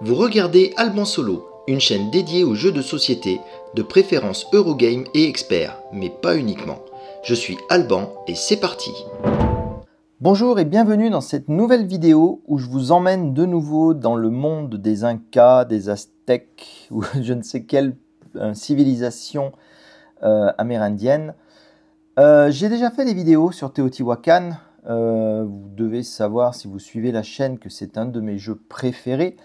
Vous regardez Alban Solo, une chaîne dédiée aux jeux de société, de préférence Eurogame et experts, mais pas uniquement. Je suis Alban et c'est parti. Bonjour et bienvenue dans cette nouvelle vidéo où je vous emmène de nouveau dans le monde des Incas, des Aztèques ou je ne sais quelle civilisation amérindienne. J'ai déjà fait des vidéos sur Teotihuacan. Vous devez savoir, si vous suivez la chaîne, que c'est un de mes jeux préférés.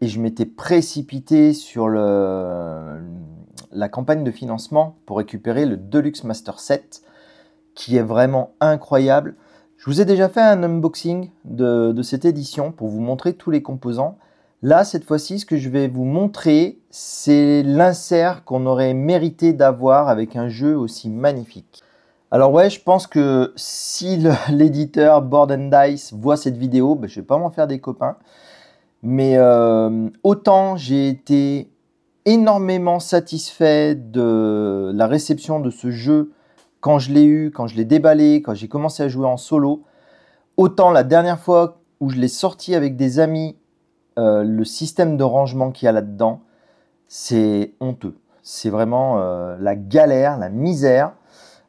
Et je m'étais précipité sur la campagne de financement pour récupérer le Deluxe Master Set, qui est vraiment incroyable. Je vous ai déjà fait un unboxing de cette édition pour vous montrer tous les composants. Là, cette fois-ci, ce que je vais vous montrer, c'est l'insert qu'on aurait mérité d'avoir avec un jeu aussi magnifique. Alors ouais, je pense que si l'éditeur Board & Dice voit cette vidéo, je ne vais pas m'en faire des copains. Mais autant j'ai été énormément satisfait de la réception de ce jeu quand je l'ai eu, quand je l'ai déballé, quand j'ai commencé à jouer en solo. Autant la dernière fois où je l'ai sorti avec des amis, le système de rangement qu'il y a là-dedans, c'est honteux. C'est vraiment la galère, la misère.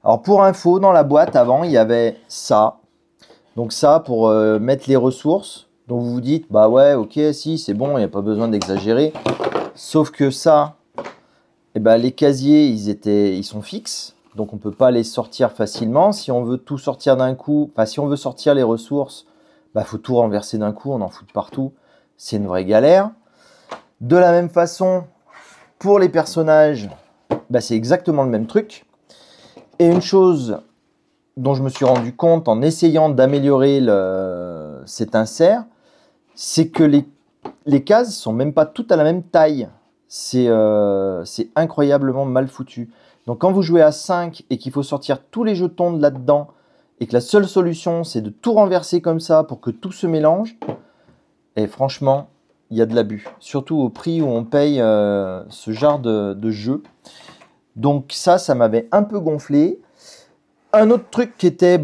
Alors pour info, dans la boîte avant, il y avait ça. Donc ça pour mettre les ressources. Donc vous vous dites, bah ouais, ok, si, c'est bon, il n'y a pas besoin d'exagérer. Sauf que ça, les casiers, ils sont fixes. Donc on ne peut pas les sortir facilement. Si on veut tout sortir d'un coup, si on veut sortir les ressources, faut tout renverser d'un coup, on en fout de partout. C'est une vraie galère. De la même façon, pour les personnages, c'est exactement le même truc. Et une chose dont je me suis rendu compte en essayant d'améliorer cet insert, c'est que les cases sont même pas toutes à la même taille. C'est incroyablement mal foutu. Donc quand vous jouez à 5 et qu'il faut sortir tous les jetons de là-dedans et que la seule solution c'est de tout renverser comme ça pour que tout se mélange, et franchement, il y a de l'abus. Surtout au prix où on paye ce genre de jeu. Donc ça m'avait un peu gonflé. Un autre truc qui était,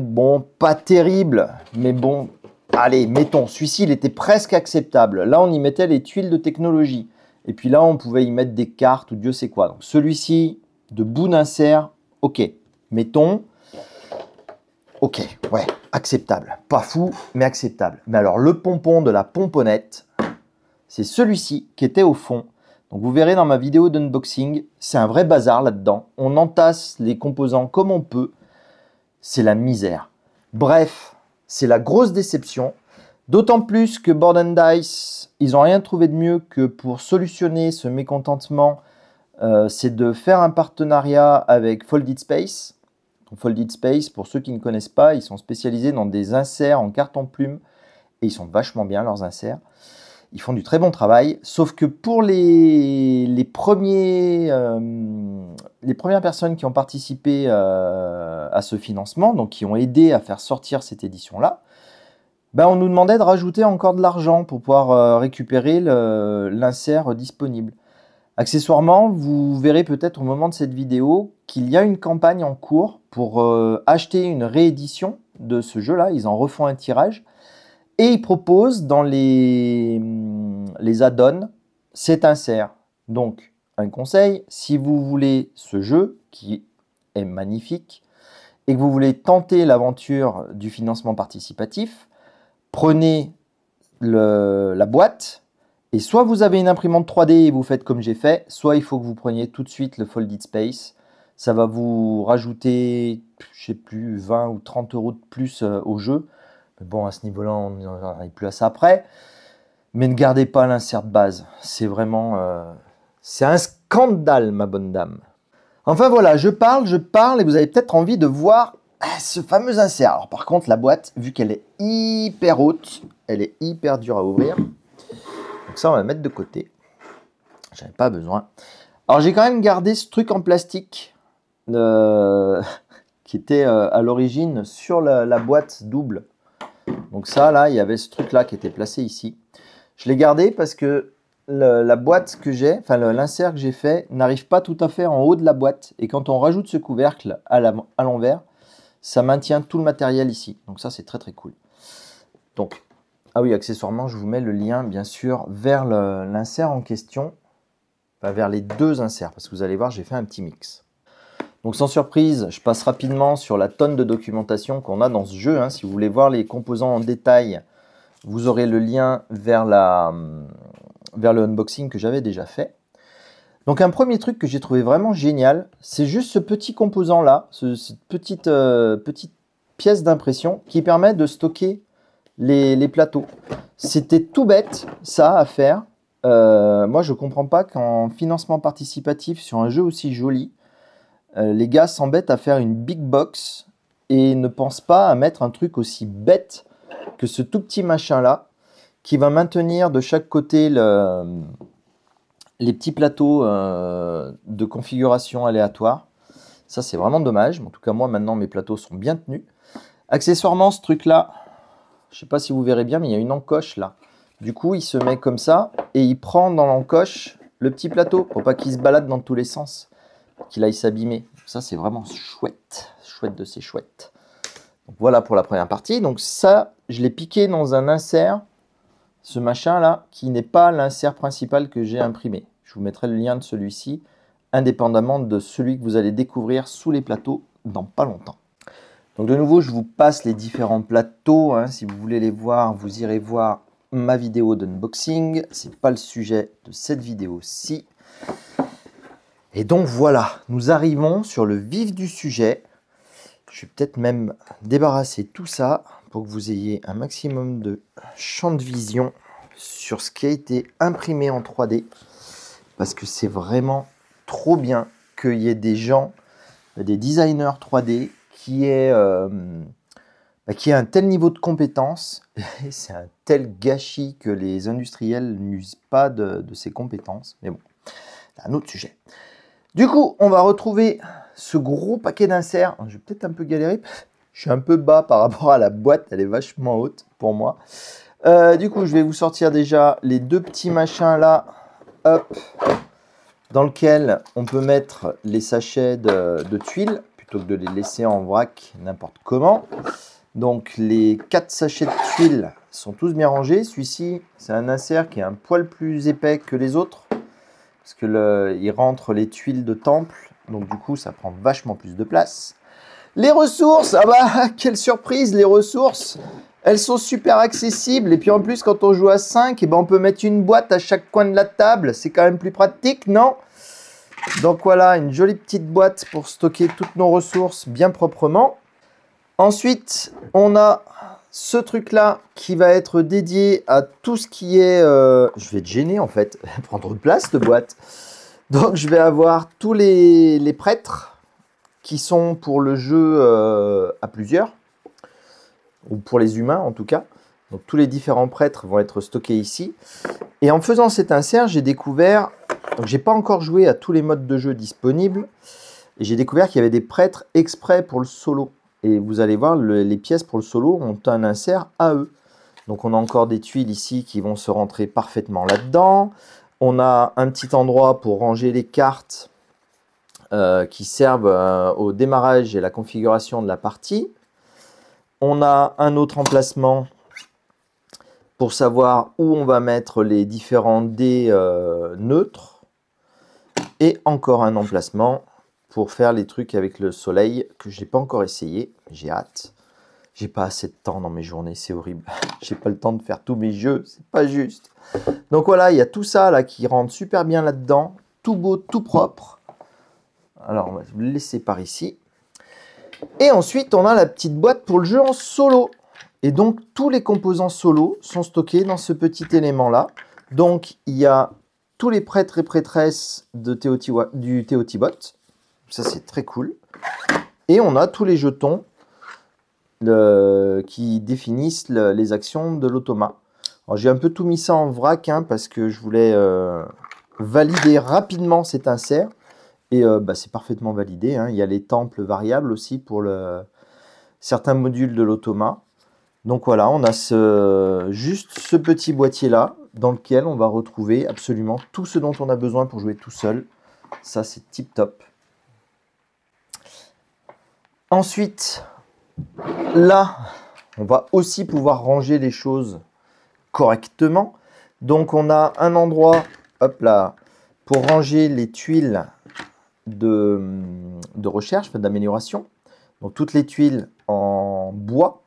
pas terrible, mais bon, allez, mettons, celui-ci, il était presque acceptable. Là, on y mettait les tuiles de technologie. Et puis là, on pouvait y mettre des cartes ou Dieu sait quoi. Donc celui-ci, de bout d'insert, ok. Mettons, ok, ouais, acceptable. Pas fou, mais acceptable. Mais alors, le pompon de la pomponnette, c'est celui-ci qui était au fond. Donc vous verrez dans ma vidéo d'unboxing, c'est un vrai bazar là-dedans. On entasse les composants comme on peut. C'est la misère. Bref, c'est la grosse déception. D'autant plus que Board & Dice, ils n'ont rien trouvé de mieux que pour solutionner ce mécontentement, c'est de faire un partenariat avec Folded Space. Donc, Folded Space, pour ceux qui ne connaissent pas, ils sont spécialisés dans des inserts en carton plume et ils sont vachement bien leurs inserts. Ils font du très bon travail, sauf que pour les premières personnes qui ont participé à ce financement, donc qui ont aidé à faire sortir cette édition-là, on nous demandait de rajouter encore de l'argent pour pouvoir récupérer l'insert disponible. Accessoirement, vous verrez peut-être au moment de cette vidéo qu'il y a une campagne en cours pour acheter une réédition de ce jeu-là. Ils en refont un tirage. Et ils proposent dans les add-ons cet insert. Donc, un conseil, si vous voulez ce jeu qui est magnifique et que vous voulez tenter l'aventure du financement participatif, prenez la boîte et soit vous avez une imprimante 3D et vous faites comme j'ai fait, soit il faut que vous preniez tout de suite le Folded Space. Ça va vous rajouter, je sais plus, 20 ou 30 € de plus au jeu. Mais bon, à ce niveau-là, on n'arrive plus à ça après. Mais ne gardez pas l'insert de base. C'est vraiment... c'est un scandale, ma bonne dame. Enfin voilà, je parle et vous avez peut-être envie de voir ce fameux insert. Alors par contre, la boîte, vu qu'elle est hyper haute, elle est hyper dure à ouvrir. Donc ça, on va la mettre de côté. J'en ai pas besoin. Alors j'ai quand même gardé ce truc en plastique qui était à l'origine sur la boîte double. Donc ça, là, il y avait ce truc-là qui était placé ici. Je l'ai gardé parce que la boîte que j'ai, l'insert que j'ai fait, n'arrive pas tout à fait en haut de la boîte. Et quand on rajoute ce couvercle à l'envers, ça maintient tout le matériel ici. Donc ça, c'est très très cool. Donc, Ah oui, accessoirement, je vous mets le lien, bien sûr, vers l'insert en question, enfin, vers les deux inserts, parce que vous allez voir, j'ai fait un petit mix. Donc sans surprise, je passe rapidement sur la tonne de documentation qu'on a dans ce jeu. Hein. Si vous voulez voir les composants en détail, vous aurez le lien vers le unboxing que j'avais déjà fait. Donc un premier truc que j'ai trouvé vraiment génial, c'est juste ce petit composant-là, cette petite pièce d'impression qui permet de stocker les plateaux. C'était tout bête, ça, à faire. Moi, je ne comprends pas qu'en financement participatif sur un jeu aussi joli, les gars s'embêtent à faire une big box et ne pensent pas à mettre un truc aussi bête que ce tout petit machin-là qui va maintenir de chaque côté les petits plateaux de configuration aléatoire. Ça, c'est vraiment dommage. En tout cas, moi, maintenant, mes plateaux sont bien tenus. Accessoirement, ce truc-là, je ne sais pas si vous verrez bien, mais il y a une encoche là. Du coup, il se met comme ça et il prend dans l'encoche le petit plateau pour pas qu'il se balade dans tous les sens, qu'il aille s'abîmer. Ça, c'est vraiment chouette. Chouette de ces chouettes. Donc, voilà pour la première partie. Donc ça, je l'ai piqué dans un insert, ce machin-là, qui n'est pas l'insert principal que j'ai imprimé. Je vous mettrai le lien de celui-ci, indépendamment de celui que vous allez découvrir sous les plateaux dans pas longtemps. Donc de nouveau, je vous passe les différents plateaux. Hein. Si vous voulez les voir, vous irez voir ma vidéo d'unboxing. Ce n'est pas le sujet de cette vidéo-ci. Et donc voilà, nous arrivons sur le vif du sujet. Je vais peut-être même débarrasser tout ça pour que vous ayez un maximum de champ de vision sur ce qui a été imprimé en 3D. Parce que c'est vraiment trop bien qu'il y ait des gens, des designers 3D qui aient un tel niveau de compétence. Et c'est un tel gâchis que les industriels n'usent pas de ces compétences. Mais bon, c'est un autre sujet. Du coup, on va retrouver ce gros paquet d'inserts. Je vais peut-être un peu galérer. Je suis un peu bas par rapport à la boîte. Elle est vachement haute pour moi. Du coup, je vais vous sortir déjà les deux petits machins là. Hop. Dans lequel on peut mettre les sachets de tuiles plutôt que de les laisser en vrac n'importe comment. Donc les 4 sachets de tuiles sont tous bien rangés. Celui-ci, c'est un insert qui est un poil plus épais que les autres. Parce que il rentre les tuiles de temple. Donc du coup, ça prend vachement plus de place. Les ressources, ah bah, quelle surprise, les ressources, elles sont super accessibles. Et puis en plus, quand on joue à 5, eh ben, on peut mettre une boîte à chaque coin de la table. C'est quand même plus pratique, non? Donc voilà, une jolie petite boîte pour stocker toutes nos ressources bien proprement. Ensuite, on a ce truc-là qui va être dédié à tout ce qui est... Je vais être gêné en fait, elle prend trop de place cette boîte. Donc je vais avoir tous les prêtres qui sont pour le jeu à plusieurs, ou pour les humains en tout cas. Donc tous les différents prêtres vont être stockés ici. Et en faisant cet insert, j'ai découvert... Donc j'ai pas encore joué à tous les modes de jeu disponibles. Et j'ai découvert qu'il y avait des prêtres exprès pour le solo. Et vous allez voir, les pièces pour le solo ont un insert à eux. Donc on a encore des tuiles ici qui vont se rentrer parfaitement là-dedans. On a un petit endroit pour ranger les cartes qui servent au démarrage et la configuration de la partie. On a un autre emplacement pour savoir où on va mettre les différents dés neutres. Et encore un emplacement pour faire les trucs avec le soleil que je n'ai pas encore essayé. J'ai hâte. J'ai pas assez de temps dans mes journées, c'est horrible. J'ai pas le temps de faire tous mes jeux, c'est pas juste. Donc voilà, il y a tout ça là qui rentre super bien là-dedans. Tout beau, tout propre. Alors on va le laisser par ici. Et ensuite, on a la petite boîte pour le jeu en solo. Et donc, tous les composants solo sont stockés dans ce petit élément-là. Donc, il y a tous les prêtres et prêtresses du Teotibot. Ça, c'est très cool. Et on a tous les jetons qui définissent les actions de l'automa. Alors, j'ai un peu tout mis ça en vrac parce que je voulais valider rapidement cet insert. Et c'est parfaitement validé. Il y a les temples variables aussi pour certains modules de l'automa. Donc voilà, on a juste ce petit boîtier-là dans lequel on va retrouver absolument tout ce dont on a besoin pour jouer tout seul. Ça, c'est tip top. Ensuite, là, on va aussi pouvoir ranger les choses correctement. Donc on a un endroit, hop là, pour ranger les tuiles de recherche, d'amélioration. Donc toutes les tuiles en bois.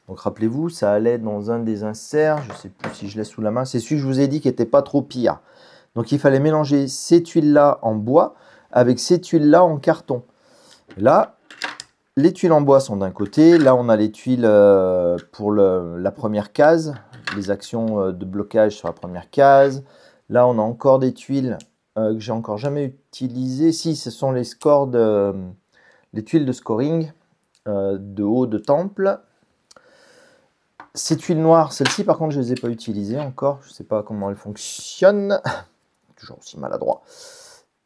Donc rappelez-vous, ça allait dans un des inserts, je ne sais plus si je l'ai sous la main, c'est celui que je vous ai dit qui n'était pas trop pire. Donc il fallait mélanger ces tuiles-là en bois avec ces tuiles-là en carton. Là, les tuiles en bois sont d'un côté, là on a les tuiles pour la première case, les actions de blocage sur la première case. Là on a encore des tuiles que j'ai encore jamais utilisées. Si, ce sont les tuiles de scoring de haut de temple. Ces tuiles noires, celles-ci par contre je ne les ai pas utilisées encore, je ne sais pas comment elles fonctionnent, toujours aussi maladroit.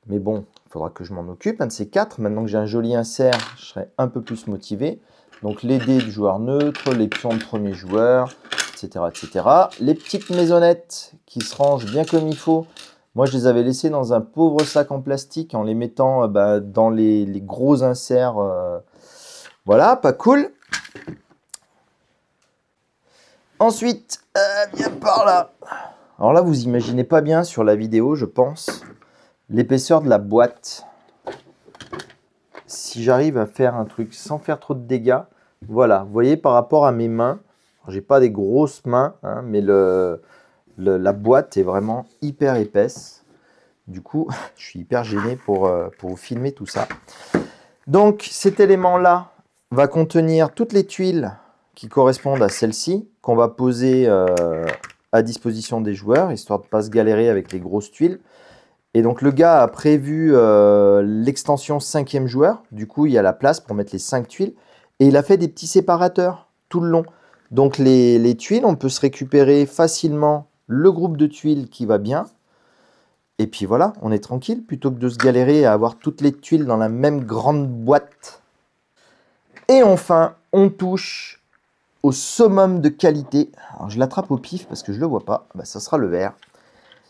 Mais bon, il faudra que je m'en occupe, un de ces quatre. Maintenant que j'ai un joli insert, je serai un peu plus motivé. Donc les dés du joueur neutre, les pions de premier joueur, etc., etc. Les petites maisonnettes qui se rangent bien comme il faut. Moi, je les avais laissées dans un pauvre sac en plastique en les mettant dans les gros inserts. Voilà, pas cool. Ensuite, viens par là. Alors là, vous imaginez pas bien sur la vidéo, je pense, l'épaisseur de la boîte. Si j'arrive à faire un truc sans faire trop de dégâts, voilà, vous voyez par rapport à mes mains, j'ai pas des grosses mains, hein, mais la boîte est vraiment hyper épaisse. Du coup, je suis hyper gêné pour vous filmer tout ça. Donc cet élément-là va contenir toutes les tuiles qui correspondent à celle-ci, qu'on va poser à disposition des joueurs, histoire de ne pas se galérer avec les grosses tuiles. Et donc le gars a prévu l'extension 5e joueur, du coup il y a la place pour mettre les 5 tuiles, et il a fait des petits séparateurs tout le long. Donc les tuiles, on peut se récupérer facilement le groupe de tuiles qui va bien, et puis voilà, on est tranquille, plutôt que de se galérer à avoir toutes les tuiles dans la même grande boîte. Et enfin, on touche au summum de qualité. Alors je l'attrape au pif parce que je ne le vois pas. Ça sera le vert.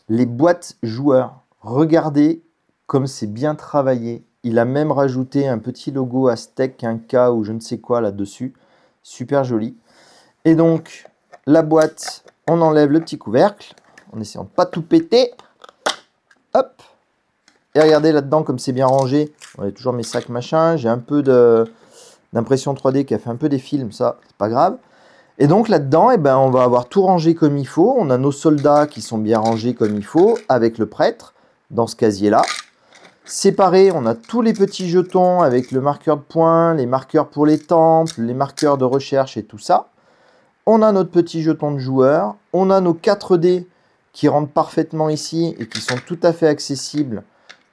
Les boîtes joueurs. Regardez comme c'est bien travaillé. Il a même rajouté un petit logo Aztec, un K ou je ne sais quoi là-dessus. Super joli. Et donc, la boîte, on enlève le petit couvercle en essayant de ne pas tout péter. Hop. Et regardez là-dedans comme c'est bien rangé. On a toujours mes sacs machin. J'ai un peu d'impression 3D qui a fait un peu des films, ça, c'est pas grave. Et donc là-dedans, on va avoir tout rangé comme il faut. On a nos soldats qui sont bien rangés comme il faut, avec le prêtre, dans ce casier-là. Séparé, on a tous les petits jetons avec le marqueur de points, les marqueurs pour les temples, les marqueurs de recherche et tout ça. On a notre petit jeton de joueur. On a nos 4 dés qui rentrent parfaitement ici et qui sont tout à fait accessibles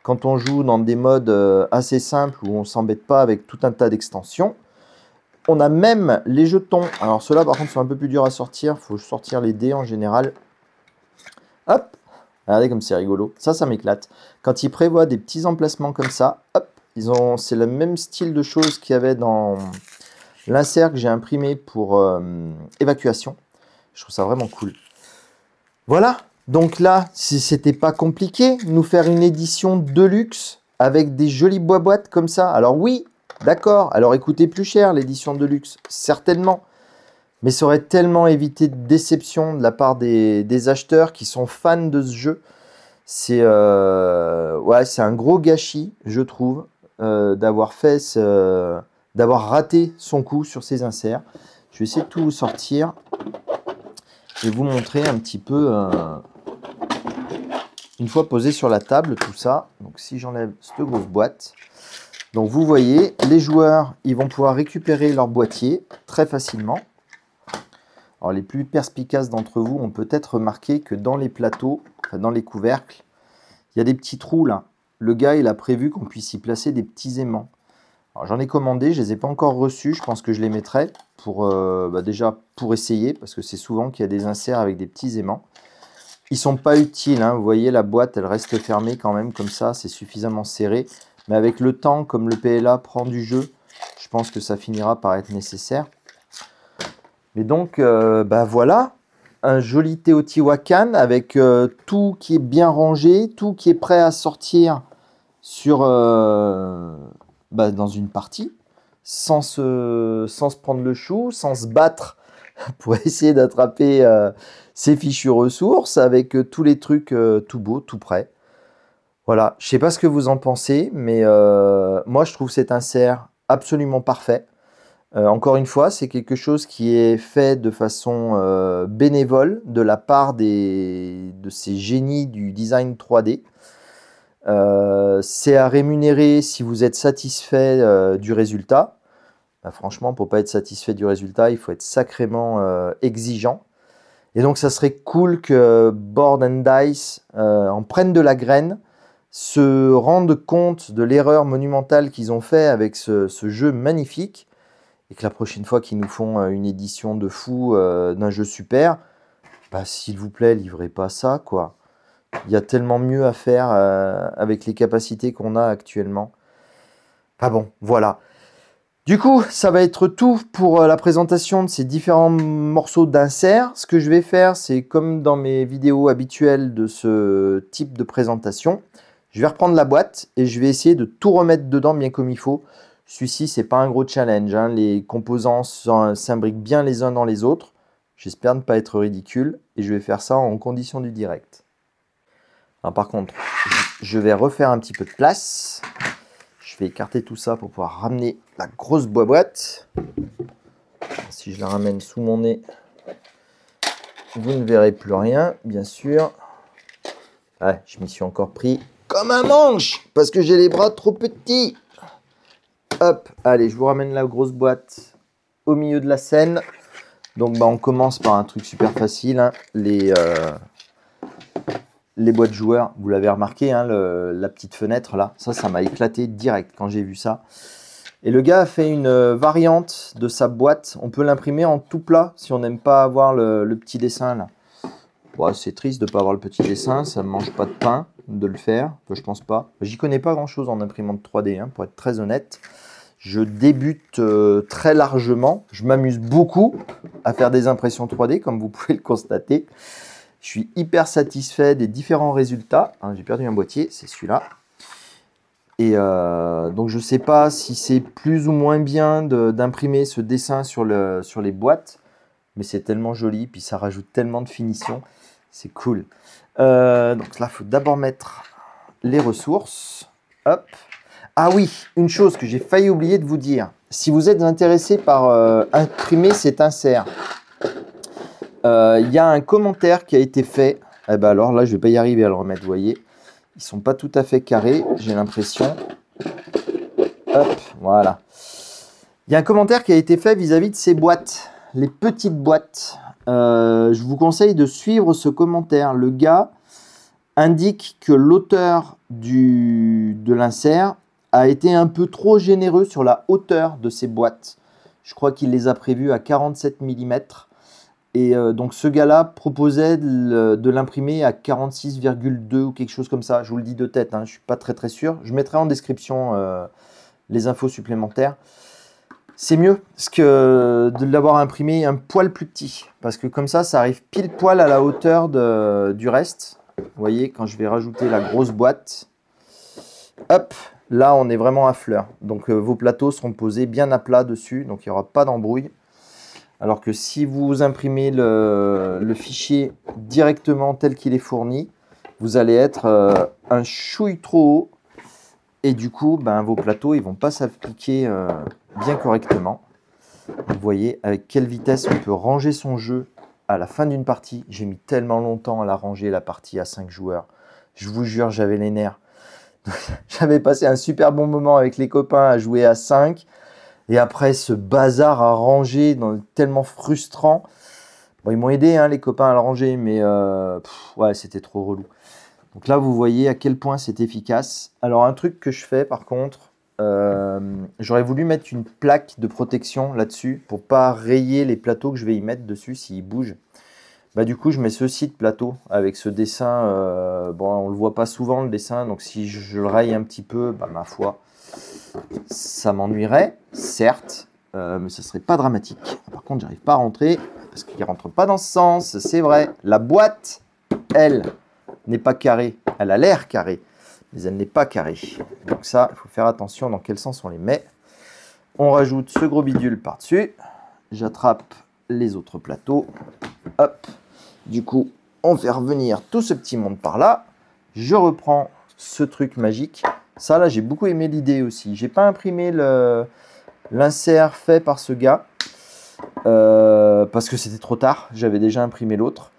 quand on joue dans des modes assez simples où on ne s'embête pas avec tout un tas d'extensions. On a même les jetons. Alors ceux-là par contre sont un peu plus durs à sortir. Il faut sortir les dés en général. Hop. Regardez comme c'est rigolo. Ça m'éclate. Quand ils prévoient des petits emplacements comme ça, hop, c'est le même style de choses qu'il y avait dans l'insert que j'ai imprimé pour évacuation. Je trouve ça vraiment cool. Voilà. Donc là, si c'était pas compliqué, nous faire une édition de luxe avec des jolies boîtes comme ça. Alors oui, d'accord, alors écoutez plus cher l'édition de luxe, certainement. Mais ça aurait tellement évité de déception de la part des acheteurs qui sont fans de ce jeu. C'est un gros gâchis, je trouve, d'avoir raté son coup sur ces inserts. Je vais essayer de tout vous sortir et vous montrer un petit peu... Une fois posé sur la table, tout ça, donc si j'enlève cette grosse boîte, donc vous voyez, les joueurs, ils vont pouvoir récupérer leur boîtier très facilement. Alors les plus perspicaces d'entre vous ont peut-être remarqué que dans les plateaux, enfin dans les couvercles, il y a des petits trous là. Le gars, il a prévu qu'on puisse y placer des petits aimants. Alors j'en ai commandé, je ne les ai pas encore reçus, je pense que je les mettrai pour, déjà pour essayer, parce que c'est souvent qu'il y a des inserts avec des petits aimants. Ils sont pas utiles, hein. Vous voyez la boîte, elle reste fermée quand même comme ça, c'est suffisamment serré. Mais avec le temps, comme le PLA prend du jeu, je pense que ça finira par être nécessaire. Mais donc, voilà, un joli Teotihuacan avec tout qui est bien rangé, tout qui est prêt à sortir sur, dans une partie, sans se prendre le chou, sans se battre pour essayer d'attraper ces fichues ressources avec tous les trucs tout beaux, tout prêts. Voilà, je sais pas ce que vous en pensez, mais moi je trouve cet insert absolument parfait. Encore une fois, c'est quelque chose qui est fait de façon bénévole de la part de ces génies du design 3D. C'est à rémunérer si vous êtes satisfait du résultat. Franchement, pour pas être satisfait du résultat, il faut être sacrément exigeant. Et donc, ça serait cool que Board and Dice en prennent de la graine, se rendent compte de l'erreur monumentale qu'ils ont fait avec ce jeu magnifique, et que la prochaine fois qu'ils nous font une édition de fou d'un jeu super, bah, s'il vous plaît, livrez pas ça, quoi. Il y a tellement mieux à faire avec les capacités qu'on a actuellement. Ah bon, voilà. Du coup, ça va être tout pour la présentation de ces différents morceaux d'insert. Ce que je vais faire, c'est comme dans mes vidéos habituelles de ce type de présentation, je vais reprendre la boîte et je vais essayer de tout remettre dedans bien comme il faut. Celui-ci, c'est pas un gros challenge, hein. Les composants s'imbriquent bien les uns dans les autres. J'espère ne pas être ridicule et je vais faire ça en condition du direct. Alors, par contre, je vais refaire un petit peu de place. Je vais écarter tout ça pour pouvoir ramener la grosse boîte. Si je la ramène sous mon nez, vous ne verrez plus rien, bien sûr. Ouais, je m'y suis encore pris comme un manche parce que j'ai les bras trop petits. Hop, allez, je vous ramène la grosse boîte au milieu de la scène. Donc, bah, on commence par un truc super facile, hein, les boîtes joueurs. Vous l'avez remarqué, hein, la petite fenêtre là, ça m'a éclaté direct quand j'ai vu ça. Et le gars a fait une variante de sa boîte. On peut l'imprimer en tout plat si on n'aime pas avoir le petit dessin là. Bon, c'est triste de ne pas avoir le petit dessin, ça ne mange pas de pain de le faire, enfin, je pense pas. J'y connais pas grand chose en imprimante 3D, hein, pour être très honnête. Je débute très largement, je m'amuse beaucoup à faire des impressions 3D comme vous pouvez le constater. Je suis hyper satisfait des différents résultats. Hein, j'ai perdu un boîtier, c'est celui-là. Et donc je ne sais pas si c'est plus ou moins bien d'imprimer ce dessin sur les boîtes, mais c'est tellement joli, puis ça rajoute tellement de finition, c'est cool. Donc là, il faut d'abord mettre les ressources. Hop. Ah oui, une chose que j'ai failli oublier de vous dire. Si vous êtes intéressé par imprimer cet insert, il y a un commentaire qui a été fait. Eh ben alors là, je ne vais pas y arriver à le remettre, vous voyez. Ils ne sont pas tout à fait carrés, j'ai l'impression. Hop, voilà. Il y a un commentaire qui a été fait vis-à-vis de ces boîtes, les petites boîtes. Je vous conseille de suivre ce commentaire. Le gars indique que l'auteur de l'insert a été un peu trop généreux sur la hauteur de ces boîtes. Je crois qu'il les a prévues à 47 mm. Et donc ce gars-là proposait de l'imprimer à 46,2 ou quelque chose comme ça. Je vous le dis de tête, hein, je ne suis pas très sûr. Je mettrai en description les infos supplémentaires. C'est mieux que de l'avoir imprimé un poil plus petit. Parce que comme ça arrive pile poil à la hauteur du reste. Vous voyez, quand je vais rajouter la grosse boîte, hop, là on est vraiment à fleur. Donc vos plateaux seront posés bien à plat dessus, donc il n'y aura pas d'embrouille. Alors que si vous imprimez le fichier directement tel qu'il est fourni, vous allez être un chouille trop haut. Et du coup, ben, vos plateaux ils vont pas s'appliquer bien correctement. Vous voyez avec quelle vitesse on peut ranger son jeu à la fin d'une partie. J'ai mis tellement longtemps à la ranger, la partie à 5 joueurs. Je vous jure, j'avais les nerfs. J'avais passé un super bon moment avec les copains à jouer à 5. Et après, ce bazar à ranger, tellement frustrant. Bon, ils m'ont aidé, hein, les copains, à le ranger, mais ouais, c'était trop relou. Donc là, vous voyez à quel point c'est efficace. Alors, un truc que je fais, par contre, j'aurais voulu mettre une plaque de protection là-dessus pour pas rayer les plateaux que je vais y mettre dessus s'ils bougent. Bah, du coup, je mets ceci de plateau avec ce dessin. Bon, on le voit pas souvent, le dessin, donc si je le raye un petit peu, bah, ma foi, ça m'ennuierait, certes, mais ce serait pas dramatique. Par contre, j'arrive pas à rentrer parce qu'il rentre pas dans ce sens, c'est vrai. La boîte, elle, n'est pas carrée. Elle a l'air carrée, mais elle n'est pas carrée. Donc ça, il faut faire attention dans quel sens on les met. On rajoute ce gros bidule par-dessus. J'attrape les autres plateaux. Hop. Du coup, on fait revenir tout ce petit monde par là. Je reprends ce truc magique. Ça, là, j'ai beaucoup aimé l'idée aussi. J'ai pas imprimé l'insert fait par ce gars parce que c'était trop tard. J'avais déjà imprimé l'autre.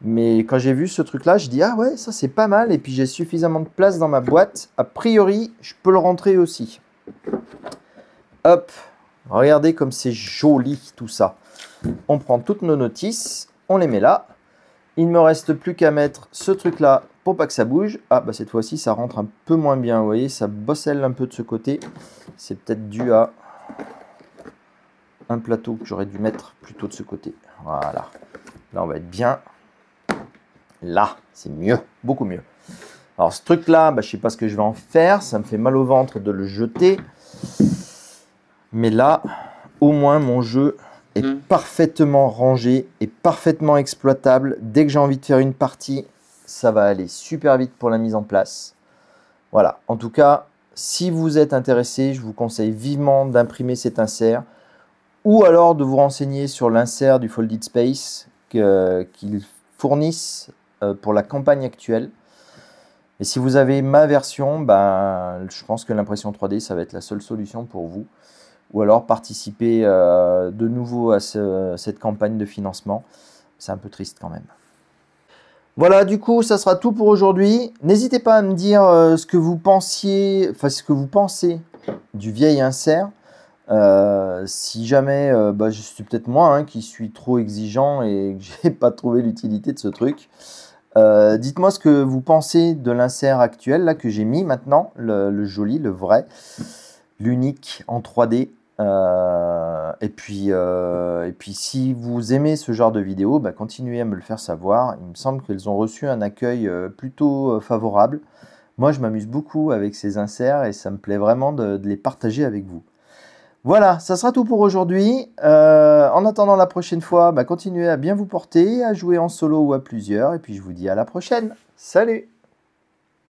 Mais quand j'ai vu ce truc-là, je dis ah ouais, ça c'est pas mal. Et puis j'ai suffisamment de place dans ma boîte. A priori, je peux le rentrer aussi. Hop, regardez comme c'est joli tout ça. On prend toutes nos notices, on les met là. Il ne me reste plus qu'à mettre ce truc-là pour pas que ça bouge. Ah bah cette fois-ci, ça rentre un peu moins bien. Vous voyez, ça bosselle un peu de ce côté. C'est peut-être dû à un plateau que j'aurais dû mettre plutôt de ce côté. Voilà. Là, on va être bien. Là, c'est mieux, beaucoup mieux. Alors ce truc-là, bah, je ne sais pas ce que je vais en faire. Ça me fait mal au ventre de le jeter. Mais là, au moins, mon jeu est parfaitement rangé et parfaitement exploitable. Dès que j'ai envie de faire une partie, ça va aller super vite pour la mise en place. Voilà. En tout cas, si vous êtes intéressé, je vous conseille vivement d'imprimer cet insert ou alors de vous renseigner sur l'insert du Folded Space qu'ils fournissent pour la campagne actuelle. Et si vous avez ma version, ben, je pense que l'impression 3D, ça va être la seule solution pour vous. Ou alors participer de nouveau à cette campagne de financement. C'est un peu triste quand même. Voilà, du coup, ça sera tout pour aujourd'hui. N'hésitez pas à me dire ce que vous pensiez, enfin ce que vous pensez du vieil insert. Si jamais, bah, je suis peut-être moi qui suis trop exigeant et que j'ai pas trouvé l'utilité de ce truc. Dites-moi ce que vous pensez de l'insert actuel là que j'ai mis maintenant, le joli, le vrai, l'unique en 3D. Et puis si vous aimez ce genre de vidéo, bah, continuez à me le faire savoir. Il me semble qu'elles ont reçu un accueil plutôt favorable. Moi, je m'amuse beaucoup avec ces inserts et ça me plaît vraiment de les partager avec vous. Voilà, ça sera tout pour aujourd'hui. En attendant la prochaine fois, bah, continuez à bien vous porter, à jouer en solo ou à plusieurs. Et puis je vous dis à la prochaine. Salut!